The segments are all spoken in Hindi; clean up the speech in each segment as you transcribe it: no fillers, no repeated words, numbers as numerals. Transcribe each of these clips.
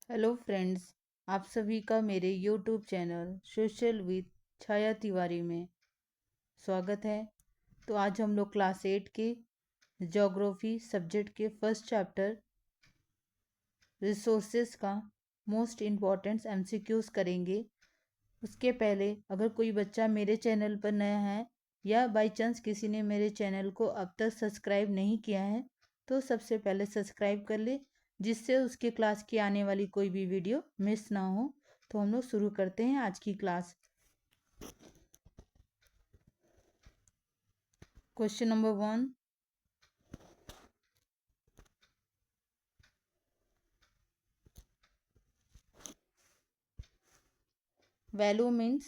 हेलो फ्रेंड्स, आप सभी का मेरे यूट्यूब चैनल सोशल विद छाया तिवारी में स्वागत है। तो आज हम लोग क्लास 8 के ज्योग्राफी सब्जेक्ट के फर्स्ट चैप्टर रिसोर्सेज का मोस्ट इम्पॉर्टेंट एमसीक्यूज करेंगे। उसके पहले अगर कोई बच्चा मेरे चैनल पर नया है या बाय चांस किसी ने मेरे चैनल को अब तक सब्सक्राइब नहीं किया है तो सबसे पहले सब्सक्राइब कर ले, जिससे उसके क्लास की आने वाली कोई भी वीडियो मिस ना हो। तो हम लोग शुरू करते हैं आज की class. Question number 1। Value means,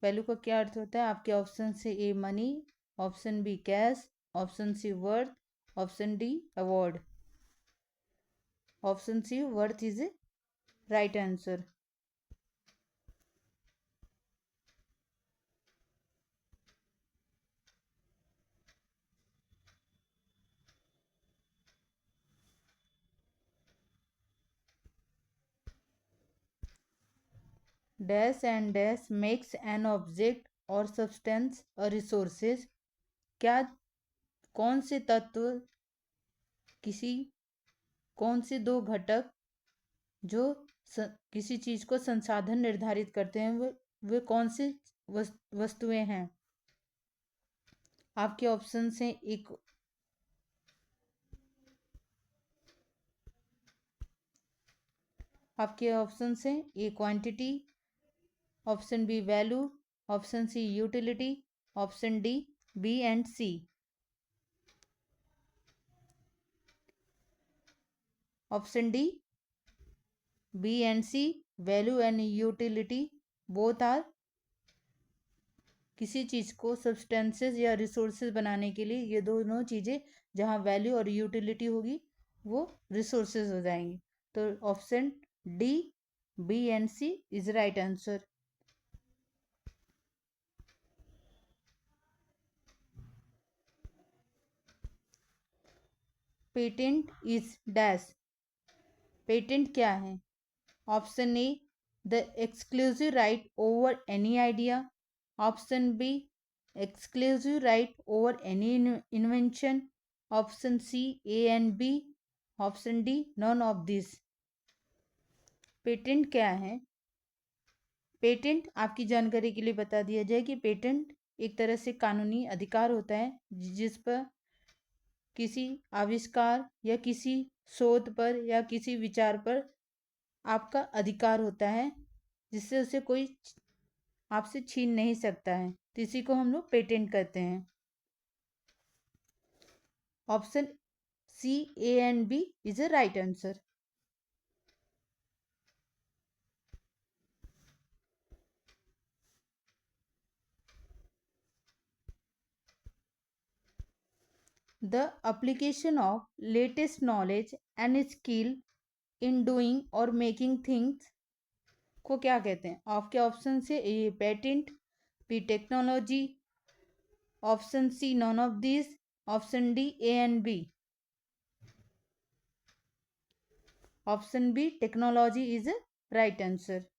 value का क्या अर्थ होता है? आपके ऑप्शन से A money, option B cash, option C worth, option D award. Option C worth is a right answer. Dash and dash makes an object और सब्सटेंस और रिसोर्सेज। क्या, कौन से तत्व, किसी, कौन से दो घटक जो किसी चीज को संसाधन निर्धारित करते हैं, वे कौन सी वस्तुएं हैं? आपके ऑप्शन से एक, आपके ऑप्शन से A quantity, option B value, option C utility, option D B and C. Option D B and C, value and utility both are, किसी चीज को सब्सटेंसेस या रिसोर्सेज बनाने के लिए ये दोनों चीजें, जहां वैल्यू और यूटिलिटी होगी वो रिसोर्सेज हो जाएंगे। तो option D B and C is right answer. Patent is dash. Patent क्या है? Option A the exclusive right over any idea, option B exclusive right over any invention, option C A and B, option D none of this. Patent क्या है? पेटेंट आपकी जानकारी के लिए बता दिया जाए कि पेटेंट एक तरह से कानूनी अधिकार होता है जिस पर किसी आविष्कार या किसी शोध पर या किसी विचार पर आपका अधिकार होता है, जिससे उसे कोई आपसे छीन नहीं सकता है, तो इसी को हम लोग पेटेंट कहते हैं। Option C A and B is a right answer. The application of latest knowledge and skill in doing और मेकिंग थिंग्स को क्या कहते हैं? आपके ऑप्शन से A patent, B technology, option C none of this, option D A and B. Option B technology is a right answer.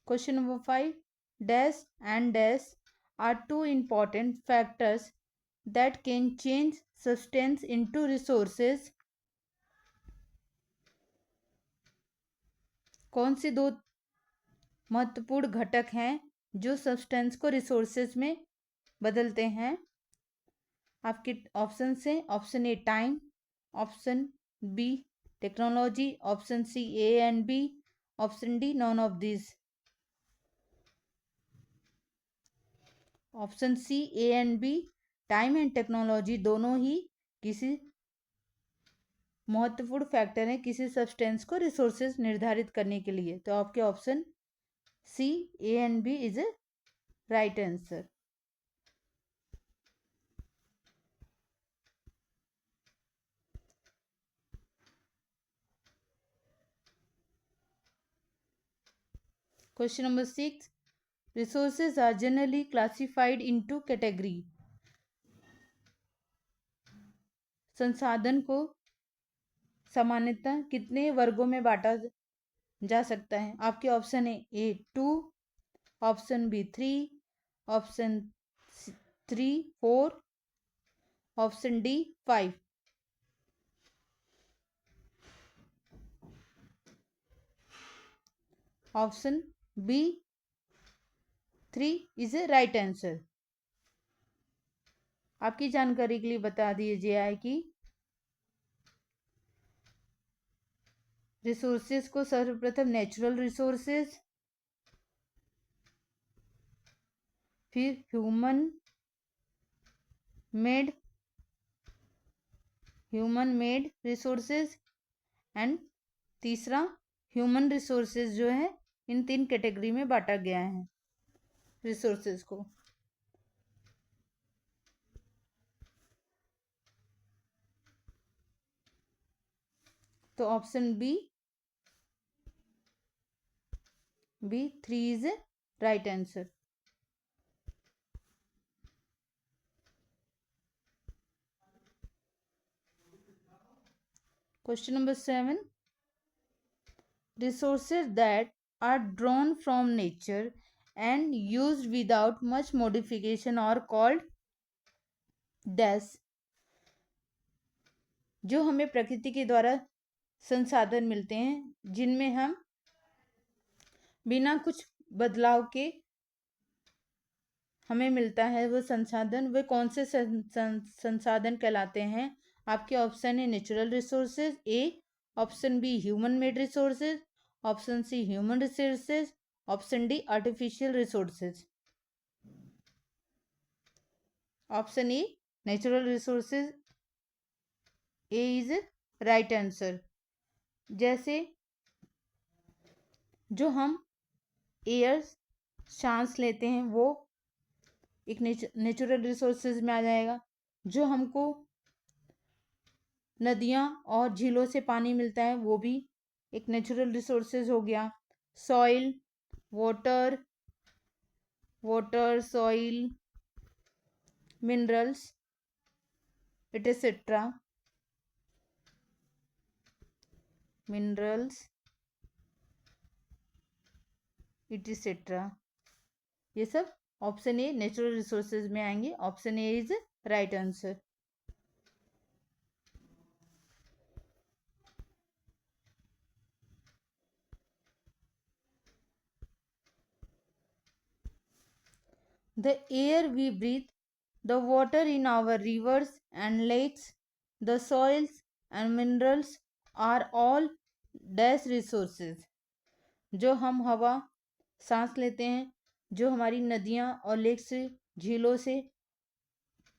Question number 5. Dash and dash are two important factors that can change substance into resources. कौन से दो महत्वपूर्ण घटक हैं जो सब्सटेंस को रिसोर्सेज में बदलते हैं? आपके ऑप्शन से option A time, option B technology, option C A and B, option D none of this. Option C A and B, time and technology दोनों ही किसी महत्वपूर्ण फैक्टर है किसी सब्सटेंस को रिसोर्सेज निर्धारित करने के लिए। तो आपके option C A and B is a right answer. Question number 6। resources are generally classified into category. संसाधन को सामान्यतः कितने वर्गों में बांटा जा सकता है? आपके ऑप्शन है A 2, option B 3, option 3 4, option D 5. Option B 3 is a right answer. आपकी जानकारी के लिए बता दीजिए कि रिसोर्सेज को सर्वप्रथम नेचुरल रिसोर्सेज, फिर ह्यूमन मेड रिसोर्सेज एंड तीसरा ह्यूमन रिसोर्सेज जो है, इन 3 कैटेगरी में बांटा गया है रिसोर्सेज को. तो option B 3 is a right answer. Question number 7. Resources that are drawn from nature and used without much modification are called dash. जो हमें प्रकृति के द्वारा संसाधन मिलते हैं, जिनमें हम बिना कुछ बदलाव के हमें मिलता है वो संसाधन, वे कौन से संसाधन कहलाते हैं? आपके ऑप्शन है natural resources A, option B human made resources, option C human resources, option D artificial resources. Option A natural resources A is right answer. जैसे जो हम एयर सांस लेते हैं वो एक नेचुरल रिसोर्सेज में आ जाएगा. जो हमको नदियाँ और झीलों से पानी मिलता है वो भी एक नेचुरल रिसोर्सेज हो गया. Soil, water, soil, minerals etcetera, ये सब ऑप्शन ए नेचुरल रिसोर्सेज में आएंगे. Option A is right answer. The air we breathe, the water in our rivers and lakes, the soils and minerals are all dash resources. जो हम हवा सांस लेते हैं, जो हमारी नदियाँ और लेक से, झीलों से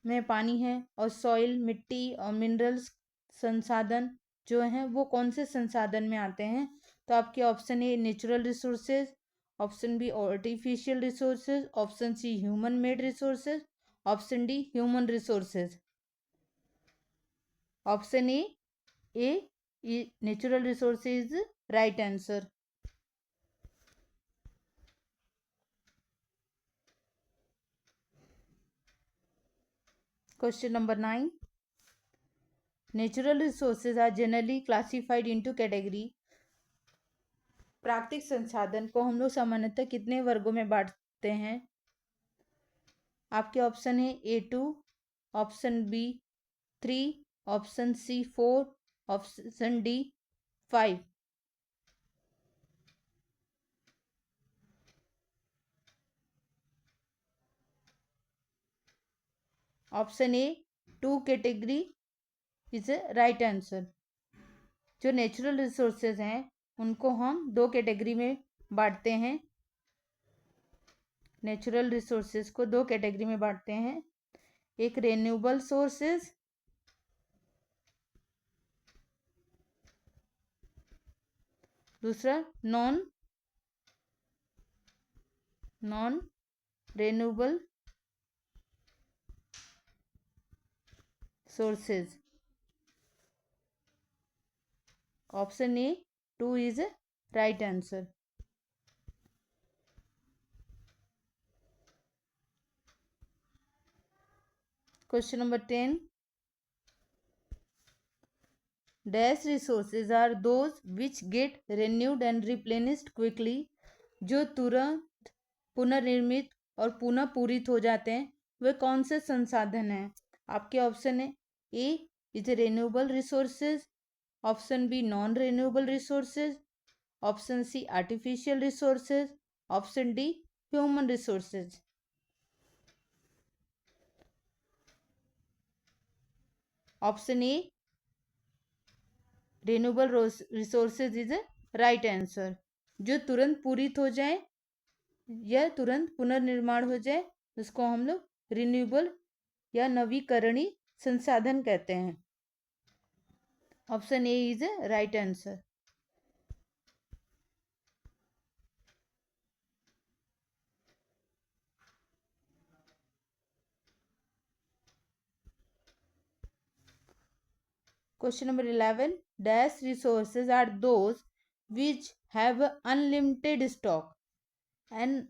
में पानी है, और सॉइल मिट्टी और मिनरल्स संसाधन जो हैं वो कौन से संसाधन में आते हैं? तो आपके option A natural resources, option B artificial resources, option C human made resources, option D human resources. Option A natural resources right answer. Question number 9. Natural resources are generally classified into category. प्राकृतिक संसाधन को हम लोग सामान्यतः कितने वर्गों में बांटते हैं? आपके ऑप्शन है A2, option B 3, option C 4, option D 5. Option A 2 category is a right answer. जो नेचुरल रिसोर्सेज हैं उनको हम 2 कैटेगरी में बांटते हैं. नेचुरल रिसोर्सेज को 2 कैटेगरी में बांटते हैं. एक रिन्यूएबल सोर्सेज, दूसरा non renewable sources. Option A 2 is right answer. Question number 10, dash resources are those which get renewed and replenished quickly, जो तुरंत पुनर्निर्मित और पुनः पूरित हो जाते हैं, वे कौन से संसाधन हैं? आपके ऑप्शन है A is renewable resources, option B non renewable resources, option C artificial resources, option D human resources. Option A renewable resources is right answer. जो तुरंत पूरित हो जाए या तुरंत पुनर्निर्माण हो जाए उसको हम लोग रिन्यूएबल या नवीकरणीय संसाधन कहते हैं। Option A is right answer. Question number 11. Dash resources are those which have unlimited stock and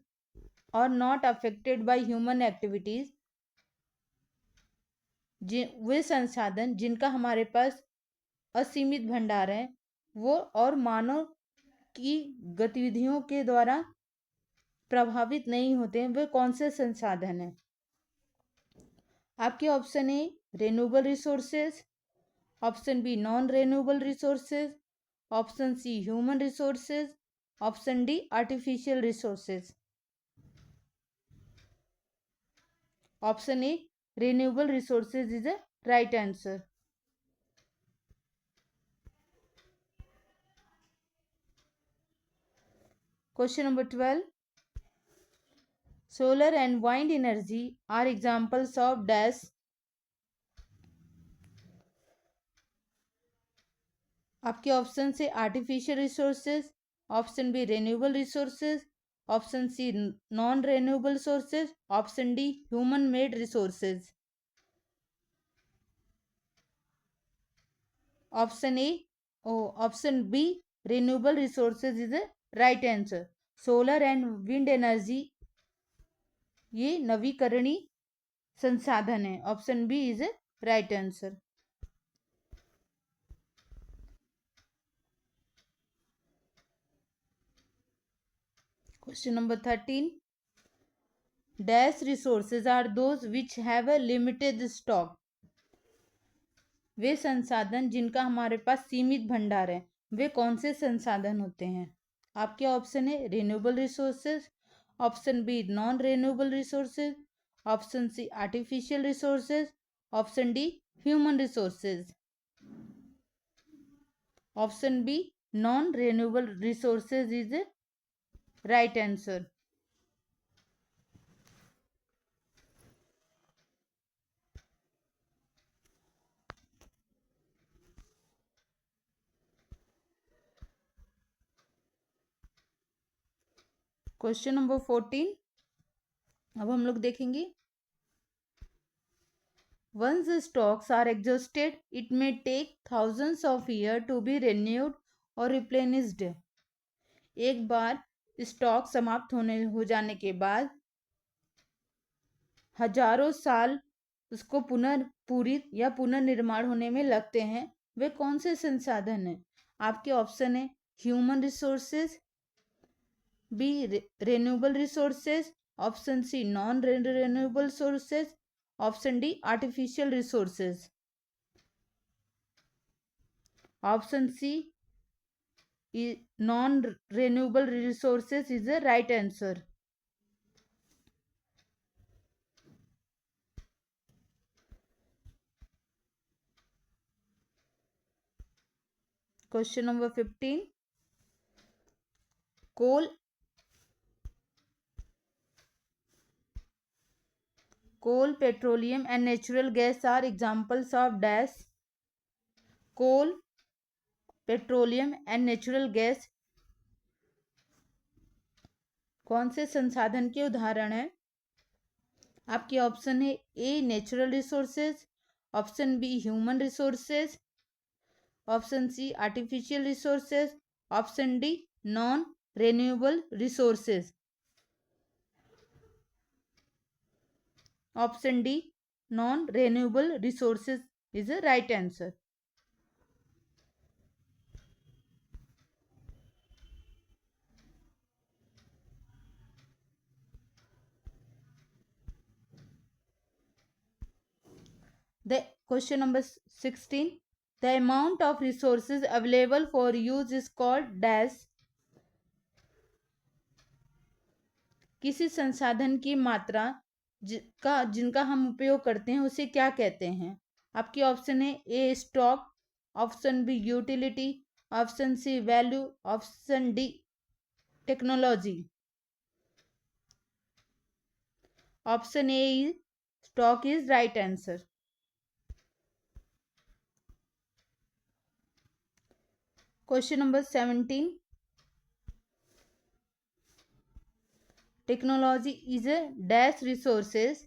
are not affected by human activities. वे संसाधन जिनका हमारे पास असीमित भंडार है वो और मानव की गतिविधियों के द्वारा प्रभावित नहीं होते हैं, वे कौन से संसाधन हैं? आपके option A renewable resources, option B non renewable resources, option C human resources, option D artificial resources. Option A renewable resources is a right answer. Question number 12. Solar and wind energy are examples of dash. आपके ऑप्शन से artificial resources, option B renewable resources, option C non renewable sources, option D human made resources. Option A option B renewable resources is the right answer. Solar and wind energy ये नवीकरणीय संसाधन है। Option B is right answer. Question number 13. Dash resources are those which have a limited stock. वे संसाधन जिनका हमारे पास सीमित भंडार है, वे कौन से संसाधन होते हैं? आपके ऑप्शन है renewable resources, option B non renewable resources, option C artificial resources, option D human resources. Option B non renewable resources is right answer. Question number 14 अब हम लोग देखेंगे। Once the stocks are exhausted, it may take thousands of years to be renewed or replenished. एक बार स्टॉक समाप्त हो जाने के बाद हजारों साल उसको पुनर्पूरित या पुनर्निर्माण होने में लगते हैं। वे कौन से संसाधन हैं? आपके ऑप्शन है human resources, B renewable resources, option C non renewable sources, option D artificial resources. Option C non renewable resources is the right answer. Question number 15. Coal, petroleum and natural gas are examples of dash. Coal, petroleum and natural gas कौन से संसाधन के उदाहरण हैं? आपके ऑप्शन है A natural resources, option B human resources, option C artificial resources, option D non renewable resources. Option D non-renewable resources is the right answer. The question number 16. The amount of resources available for use is called dash. किसी संसाधन की मात्रा जिनका हम उपयोग करते हैं उसे क्या कहते हैं? आपके ऑप्शन है A stock, option B utility, option C value, option D technology. Option A stock is right answer. Question number 17. Technology is a dash resources.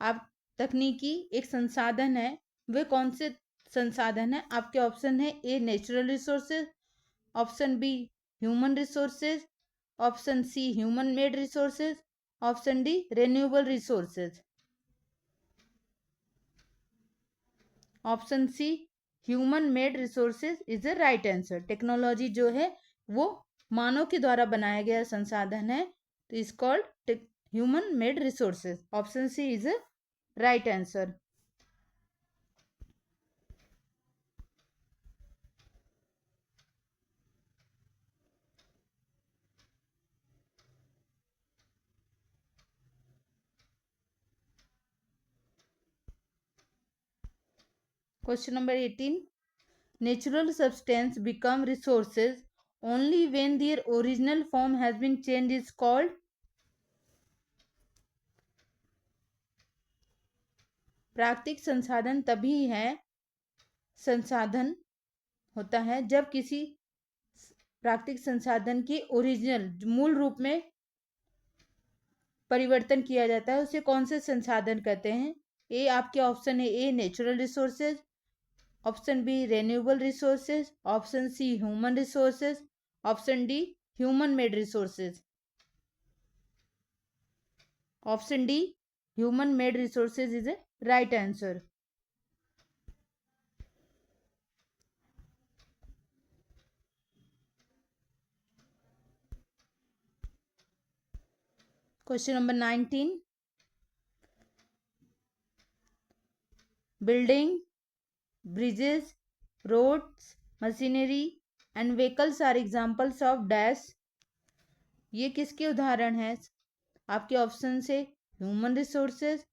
आप तकनीकी एक संसाधन है, वे कौन से संसाधन है? आपके ऑप्शन है A natural resources, option B human resources, option C human made resources, option D renewable resources. Option C human made resources is the right answer. Technology जो है वो मानव के द्वारा बनाया गया संसाधन है, तो is called human made resources. Option C is the right answer. Question number 18. Natural substance become resources only when their original form has been changed is called. प्राकृतिक संसाधन तभी है संसाधन होता है जब किसी प्राकृतिक संसाधन की ओरिजिनल मूल रूप में परिवर्तन किया जाता है, उसे कौन से संसाधन कहते हैं? ए आपके ऑप्शन है A natural resources, option B renewable resources, option C human resources, option D human made resources. Option D human made resources is a right answer. Question number 19. Building, bridges, roads, machinery and vehicles are examples of dash. ये किसके उदाहरण हैं? आपके ऑप्शन से human resources,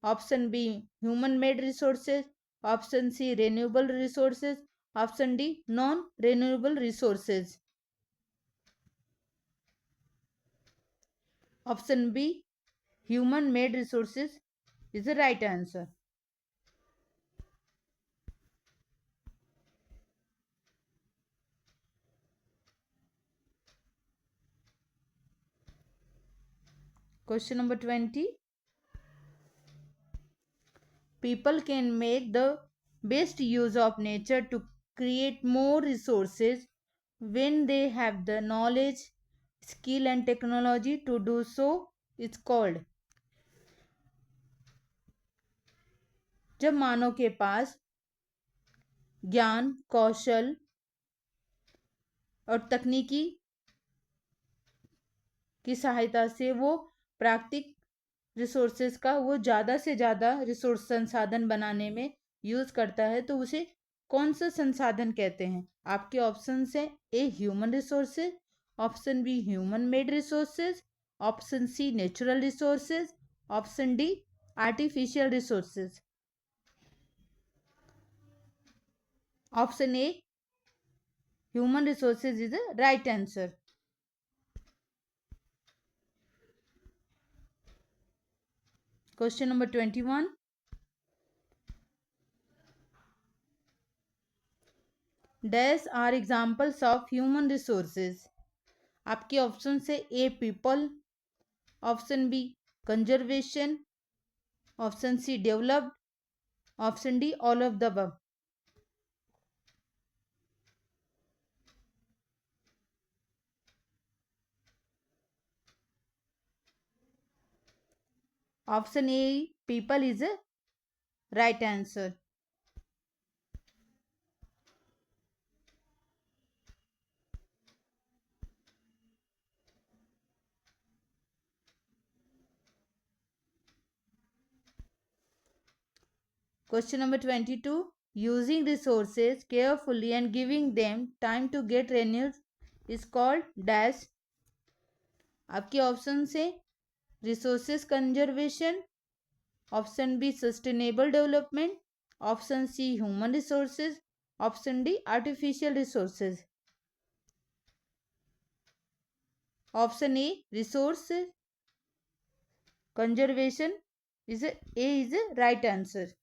option B human made resources, option C renewable resources, option D non renewable resources. Option B human made resources is the right answer. Question number 20. People can make the best use of nature to create more resources when they have the knowledge, skill and technology to do so. It's called. जब मानव के पास ज्ञान, कौशल और तकनीकी की सहायता से वो प्राकृतिक रिसोर्सेज का वो ज़्यादा से ज़्यादा रिसोर्स संसाधन बनाने में यूज़ करता है, तो उसे कौन सा संसाधन कहते हैं? आपके ऑप्शन है A human resources, option B human made resources, option C natural resources, option D artificial resources. Option A human resources is the right answer. Question number 21. Dash are examples of human resources. आपके ऑप्शन से A people, option B conservation, option C developed, option D all of the above. Option A people is right answer. Question number 22. Using resources carefully and giving them time to get renewed is called dash. आपके ऑप्शन से resources conservation, option B sustainable development, option C human resources, option D artificial resources. Option A resource conservation is right answer.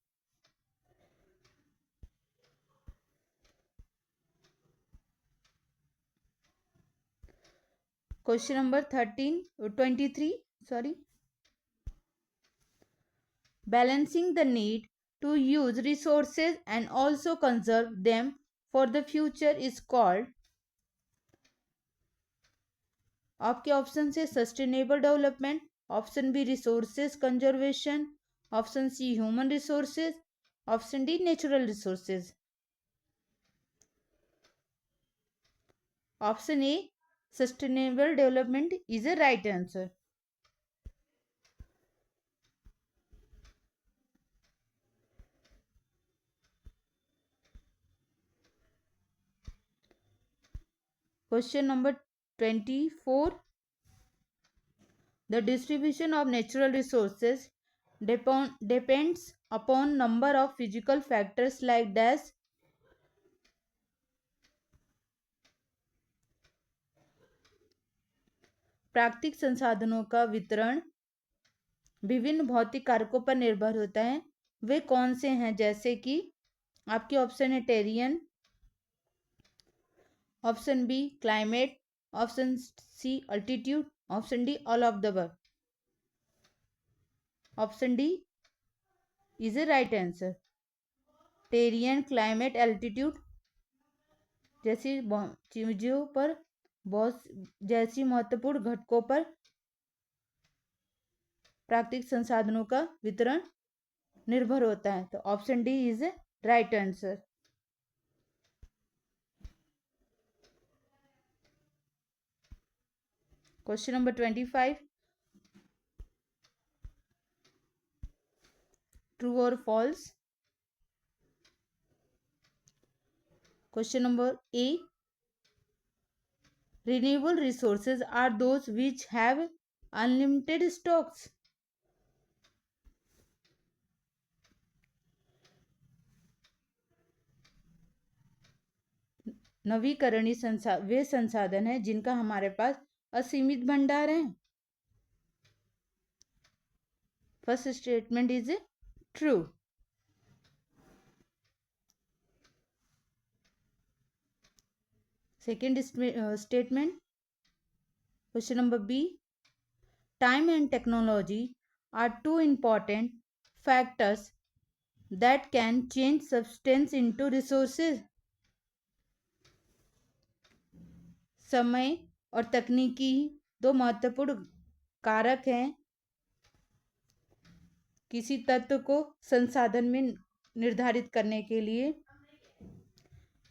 Question number 23. Sorry. Balancing the need to use resources and also conserve them for the future is called. आपके ऑप्शन से sustainable development, option B resources conservation, option C human resources, option D natural resources. Option A sustainable development is a right answer. Question number 24. The distribution of natural resources depends upon number of physical factors like dash. प्राकृतिक संसाधनों का वितरण विभिन्न भौतिक कारकों पर निर्भर होता है। वे कौन से हैं? जैसे कि आपके ऑप्शन है terrain, option B climate, option C altitude, option D all of the above. Option D is a right answer. Terrain, climate, altitude जैसी चीजों पर जैसी महत्वपूर्ण घटकों पर प्राकृतिक संसाधनों का वितरण निर्भर होता है। तो option D is a right answer. Question number 25. True और false. Question number A, renewable resources are those which have unlimited stocks. नवीकरणीय वे संसाधन है जिनका हमारे पास असीमित भंडार है। First statement is true. Second statement, question number B, time and technology are two important factors that can change substance into resources. समय और तकनीकी दो महत्वपूर्ण कारक हैं किसी तत्व को संसाधन में निर्धारित करने के लिए।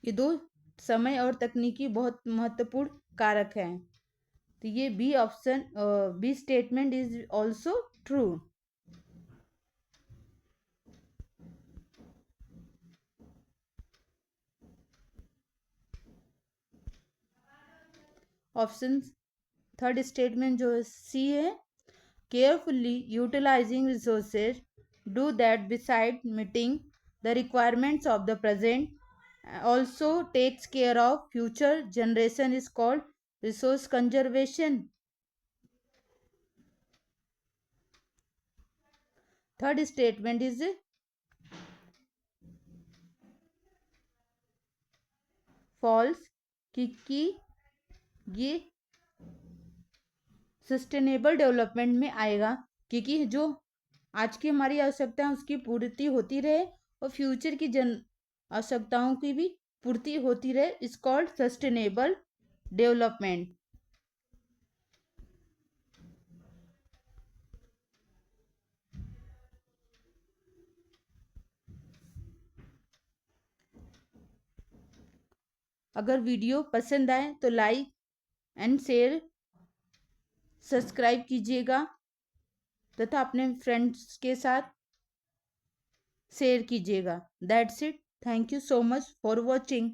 ये दो समय और तकनीकी बहुत महत्वपूर्ण कारक हैं। तो ये B option, B statement is also true. Option third statement जो सी है, carefully utilising resources do that beside meeting the requirements of the present also takes care of future generation is called resource conservation. Third statement is false कि ये सस्टेनेबल डेवलपमेंट में आएगा क्योंकि जो आज की हमारी आवश्यकता है उसकी पूर्ति होती रहे और फ्यूचर की आवश्यकताओं की भी पूर्ति होती रहे। Is called sustainable development. अगर वीडियो पसंद आए तो लाइक एंड शेयर, सब्सक्राइब कीजिएगा तथा अपने फ्रेंड्स के साथ शेयर कीजिएगा। That's it. Thank you so much for watching.